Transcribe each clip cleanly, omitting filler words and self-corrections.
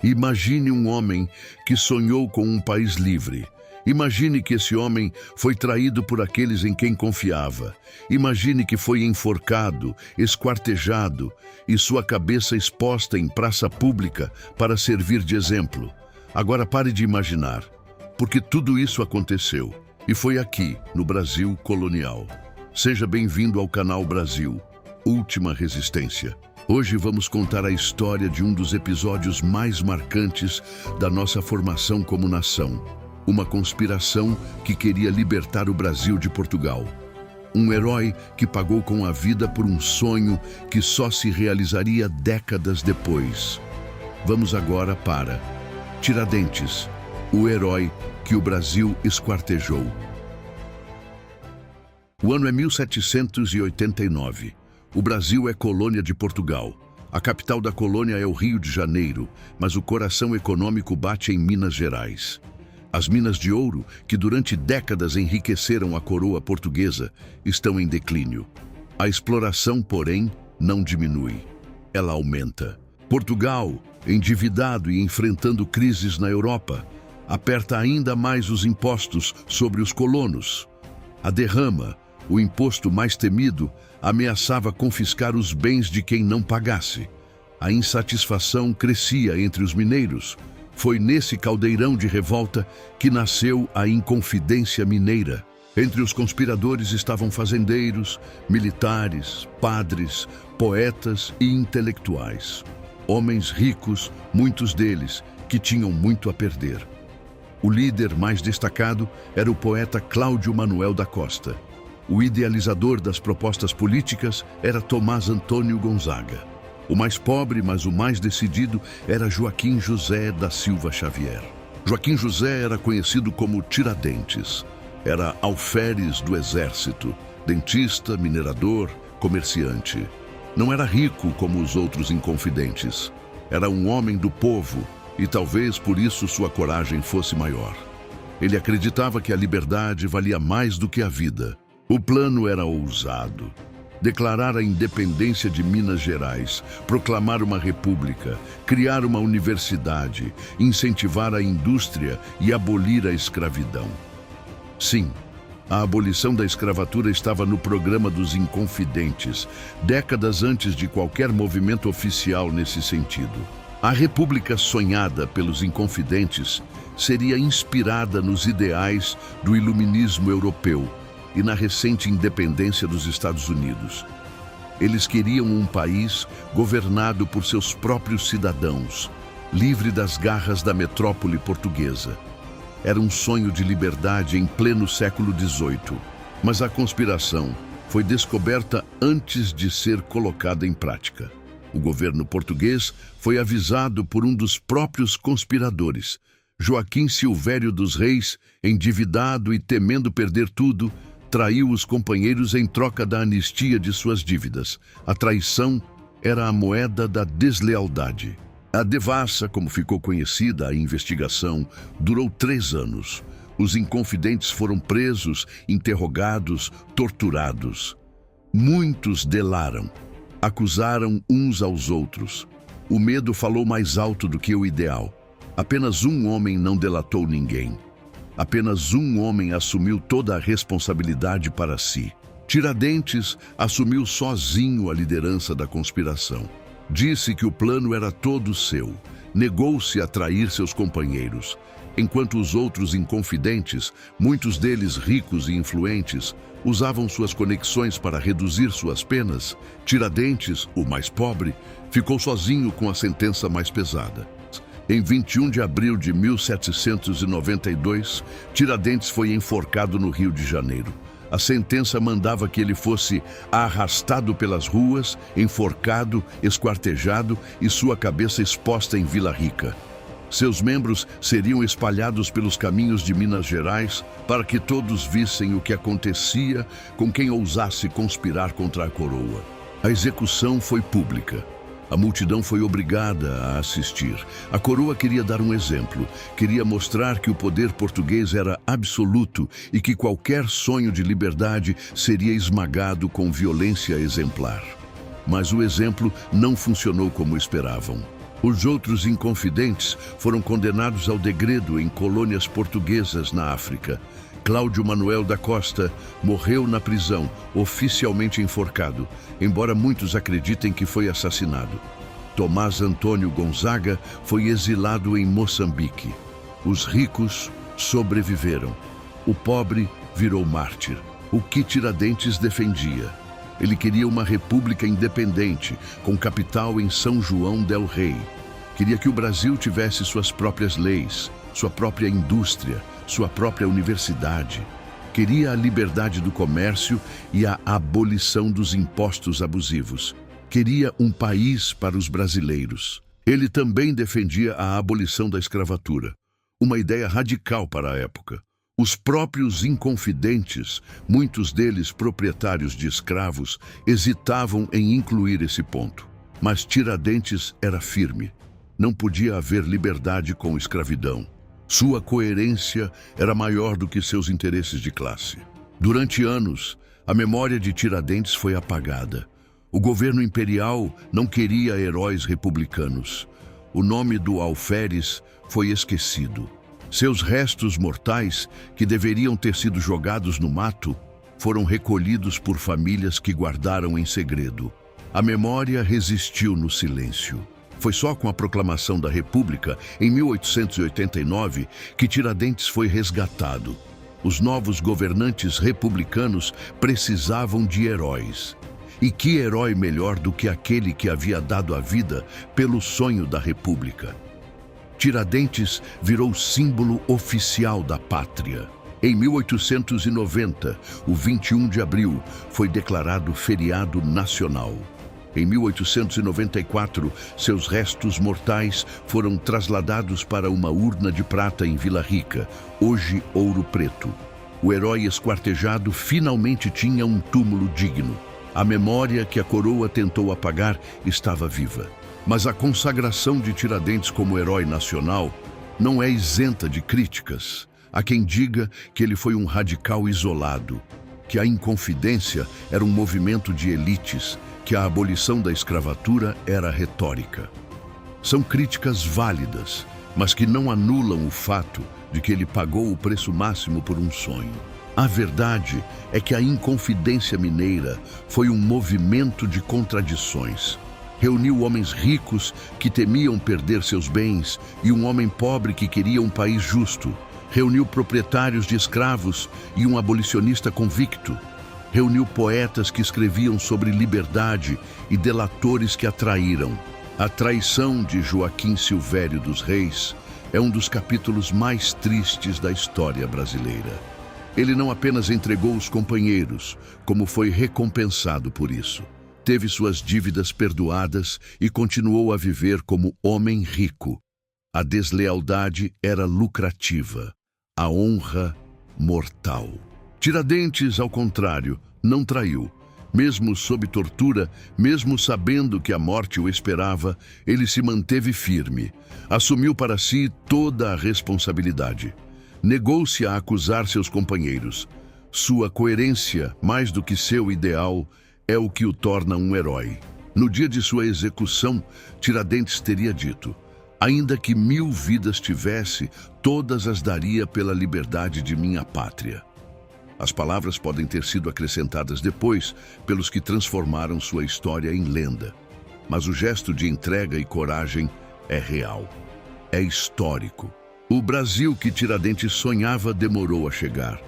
Imagine um homem que sonhou com um país livre. Imagine que esse homem foi traído por aqueles em quem confiava. Imagine que foi enforcado, esquartejado e sua cabeça exposta em praça pública para servir de exemplo. Agora pare de imaginar, porque tudo isso aconteceu e foi aqui, no Brasil colonial. Seja bem-vindo ao canal Brasil, Última Resistência. Hoje vamos contar a história de um dos episódios mais marcantes da nossa formação como nação. Uma conspiração que queria libertar o Brasil de Portugal. Um herói que pagou com a vida por um sonho que só se realizaria décadas depois. Vamos agora para Tiradentes, o herói que o Brasil esquartejou. O ano é 1789. O Brasil é colônia de Portugal. A capital da colônia é o Rio de Janeiro, mas o coração econômico bate em Minas Gerais. As minas de ouro, que durante décadas enriqueceram a coroa portuguesa, estão em declínio. A exploração, porém, não diminui. Ela aumenta. Portugal, endividado e enfrentando crises na Europa, aperta ainda mais os impostos sobre os colonos. A derrama, o imposto mais temido, ameaçava confiscar os bens de quem não pagasse. A insatisfação crescia entre os mineiros. Foi nesse caldeirão de revolta que nasceu a Inconfidência Mineira. Entre os conspiradores estavam fazendeiros, militares, padres, poetas e intelectuais. Homens ricos, muitos deles, que tinham muito a perder. O líder mais destacado era o poeta Cláudio Manuel da Costa. O idealizador das propostas políticas era Tomás Antônio Gonzaga. O mais pobre, mas o mais decidido, era Joaquim José da Silva Xavier. Joaquim José era conhecido como Tiradentes. Era alferes do exército, dentista, minerador, comerciante. Não era rico como os outros inconfidentes. Era um homem do povo e talvez por isso sua coragem fosse maior. Ele acreditava que a liberdade valia mais do que a vida. O plano era ousado. Declarar a independência de Minas Gerais, proclamar uma república, criar uma universidade, incentivar a indústria e abolir a escravidão. Sim, a abolição da escravatura estava no programa dos Inconfidentes, décadas antes de qualquer movimento oficial nesse sentido. A república sonhada pelos Inconfidentes seria inspirada nos ideais do iluminismo europeu e na recente independência dos Estados Unidos. Eles queriam um país governado por seus próprios cidadãos, livre das garras da metrópole portuguesa. Era um sonho de liberdade em pleno século XVIII, mas a conspiração foi descoberta antes de ser colocada em prática. O governo português foi avisado por um dos próprios conspiradores. Joaquim Silvério dos Reis, endividado e temendo perder tudo, traiu os companheiros em troca da anistia de suas dívidas. A traição era a moeda da deslealdade. A devassa, como ficou conhecida a investigação, durou 3 anos. Os inconfidentes foram presos, interrogados, torturados. Muitos delaram, acusaram uns aos outros. O medo falou mais alto do que o ideal. Apenas um homem não delatou ninguém. Apenas um homem assumiu toda a responsabilidade para si. Tiradentes assumiu sozinho a liderança da conspiração. Disse que o plano era todo seu. Negou-se a trair seus companheiros. Enquanto os outros inconfidentes, muitos deles ricos e influentes, usavam suas conexões para reduzir suas penas, Tiradentes, o mais pobre, ficou sozinho com a sentença mais pesada. Em 21 de abril de 1792, Tiradentes foi enforcado no Rio de Janeiro. A sentença mandava que ele fosse arrastado pelas ruas, enforcado, esquartejado e sua cabeça exposta em Vila Rica. Seus membros seriam espalhados pelos caminhos de Minas Gerais para que todos vissem o que acontecia com quem ousasse conspirar contra a coroa. A execução foi pública. A multidão foi obrigada a assistir. A coroa queria dar um exemplo, queria mostrar que o poder português era absoluto e que qualquer sonho de liberdade seria esmagado com violência exemplar. Mas o exemplo não funcionou como esperavam. Os outros inconfidentes foram condenados ao degredo em colônias portuguesas na África. Cláudio Manuel da Costa morreu na prisão, oficialmente enforcado, embora muitos acreditem que foi assassinado. Tomás Antônio Gonzaga foi exilado em Moçambique. Os ricos sobreviveram. O pobre virou mártir. O que Tiradentes defendia? Ele queria uma república independente, com capital em São João del Rei. Queria que o Brasil tivesse suas próprias leis, sua própria indústria, sua própria universidade. Queria a liberdade do comércio e a abolição dos impostos abusivos. Queria um país para os brasileiros. Ele também defendia a abolição da escravatura, uma ideia radical para a época. Os próprios inconfidentes, muitos deles proprietários de escravos, hesitavam em incluir esse ponto. Mas Tiradentes era firme. Não podia haver liberdade com escravidão. Sua coerência era maior do que seus interesses de classe. Durante anos, a memória de Tiradentes foi apagada. O governo imperial não queria heróis republicanos. O nome do alferes foi esquecido. Seus restos mortais, que deveriam ter sido jogados no mato, foram recolhidos por famílias que guardaram em segredo. A memória resistiu no silêncio. Foi só com a proclamação da República, em 1889, que Tiradentes foi resgatado. Os novos governantes republicanos precisavam de heróis. E que herói melhor do que aquele que havia dado a vida pelo sonho da República? Tiradentes virou símbolo oficial da pátria. Em 1890, o 21 de abril, foi declarado feriado nacional. Em 1894, seus restos mortais foram trasladados para uma urna de prata em Vila Rica, hoje Ouro Preto. O herói esquartejado finalmente tinha um túmulo digno. A memória que a coroa tentou apagar estava viva. Mas a consagração de Tiradentes como herói nacional não é isenta de críticas. Há quem diga que ele foi um radical isolado, que a inconfidência era um movimento de elites, que a abolição da escravatura era retórica. São críticas válidas, mas que não anulam o fato de que ele pagou o preço máximo por um sonho. A verdade é que a Inconfidência Mineira foi um movimento de contradições. Reuniu homens ricos que temiam perder seus bens e um homem pobre que queria um país justo. Reuniu proprietários de escravos e um abolicionista convicto. Reuniu poetas que escreviam sobre liberdade e delatores que a traíram. A traição de Joaquim Silvério dos Reis é um dos capítulos mais tristes da história brasileira. Ele não apenas entregou os companheiros, como foi recompensado por isso. Teve suas dívidas perdoadas e continuou a viver como homem rico. A deslealdade era lucrativa, a honra mortal. Tiradentes, ao contrário, não traiu. Mesmo sob tortura, mesmo sabendo que a morte o esperava, ele se manteve firme. Assumiu para si toda a responsabilidade. Negou-se a acusar seus companheiros. Sua coerência, mais do que seu ideal, é o que o torna um herói. No dia de sua execução, Tiradentes teria dito: ainda que 1000 vidas tivesse, todas as daria pela liberdade de minha pátria. As palavras podem ter sido acrescentadas depois pelos que transformaram sua história em lenda. Mas o gesto de entrega e coragem é real. É histórico. O Brasil que Tiradentes sonhava demorou a chegar.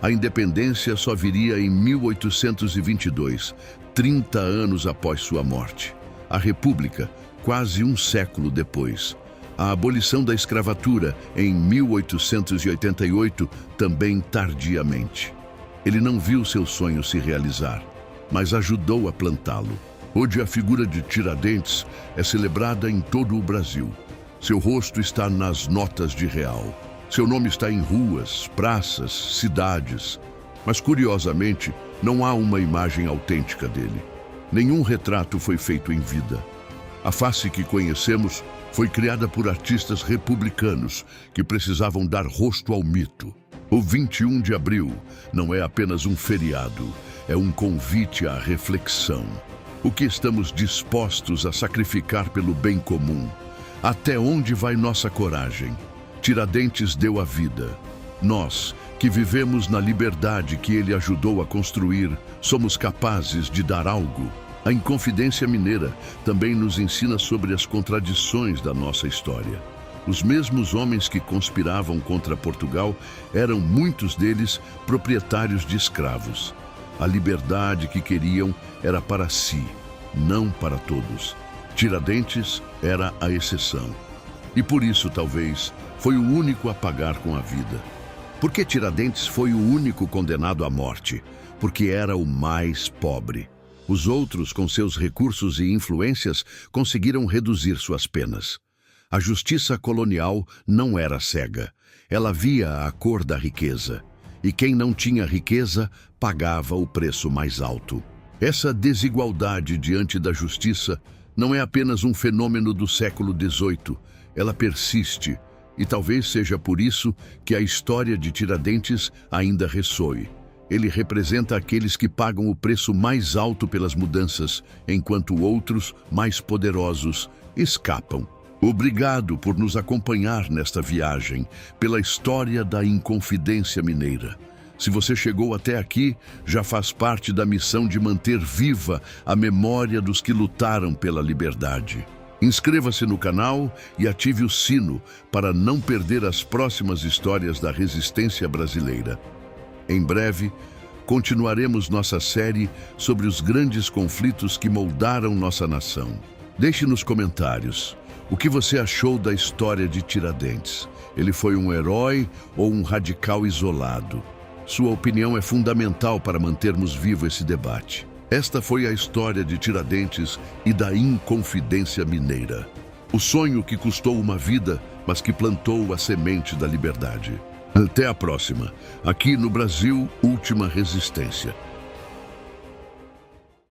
A independência só viria em 1822, 30 anos após sua morte. A República, quase um século depois. A abolição da escravatura, em 1888, também tardiamente. Ele não viu seu sonho se realizar, mas ajudou a plantá-lo. Hoje a figura de Tiradentes é celebrada em todo o Brasil. Seu rosto está nas notas de real. Seu nome está em ruas, praças, cidades. Mas, curiosamente, não há uma imagem autêntica dele. Nenhum retrato foi feito em vida. A face que conhecemos foi criada por artistas republicanos que precisavam dar rosto ao mito. O 21 de abril não é apenas um feriado, é um convite à reflexão. O que estamos dispostos a sacrificar pelo bem comum? Até onde vai nossa coragem? Tiradentes deu a vida. Nós, que vivemos na liberdade que ele ajudou a construir, somos capazes de dar algo. A Inconfidência Mineira também nos ensina sobre as contradições da nossa história. Os mesmos homens que conspiravam contra Portugal eram, muitos deles, proprietários de escravos. A liberdade que queriam era para si, não para todos. Tiradentes era a exceção. E por isso, talvez, foi o único a pagar com a vida. Por que Tiradentes foi o único condenado à morte? Porque era o mais pobre. Os outros, com seus recursos e influências, conseguiram reduzir suas penas. A justiça colonial não era cega. Ela via a cor da riqueza. E quem não tinha riqueza pagava o preço mais alto. Essa desigualdade diante da justiça não é apenas um fenômeno do século XVIII. Ela persiste. E talvez seja por isso que a história de Tiradentes ainda ressoe. Ele representa aqueles que pagam o preço mais alto pelas mudanças, enquanto outros, mais poderosos, escapam. Obrigado por nos acompanhar nesta viagem pela história da Inconfidência Mineira. Se você chegou até aqui, já faz parte da missão de manter viva a memória dos que lutaram pela liberdade. Inscreva-se no canal e ative o sino para não perder as próximas histórias da resistência brasileira. Em breve, continuaremos nossa série sobre os grandes conflitos que moldaram nossa nação. Deixe nos comentários o que você achou da história de Tiradentes. Ele foi um herói ou um radical isolado? Sua opinião é fundamental para mantermos vivo esse debate. Esta foi a história de Tiradentes e da Inconfidência Mineira. O sonho que custou uma vida, mas que plantou a semente da liberdade. Até a próxima, aqui no Brasil, Última Resistência.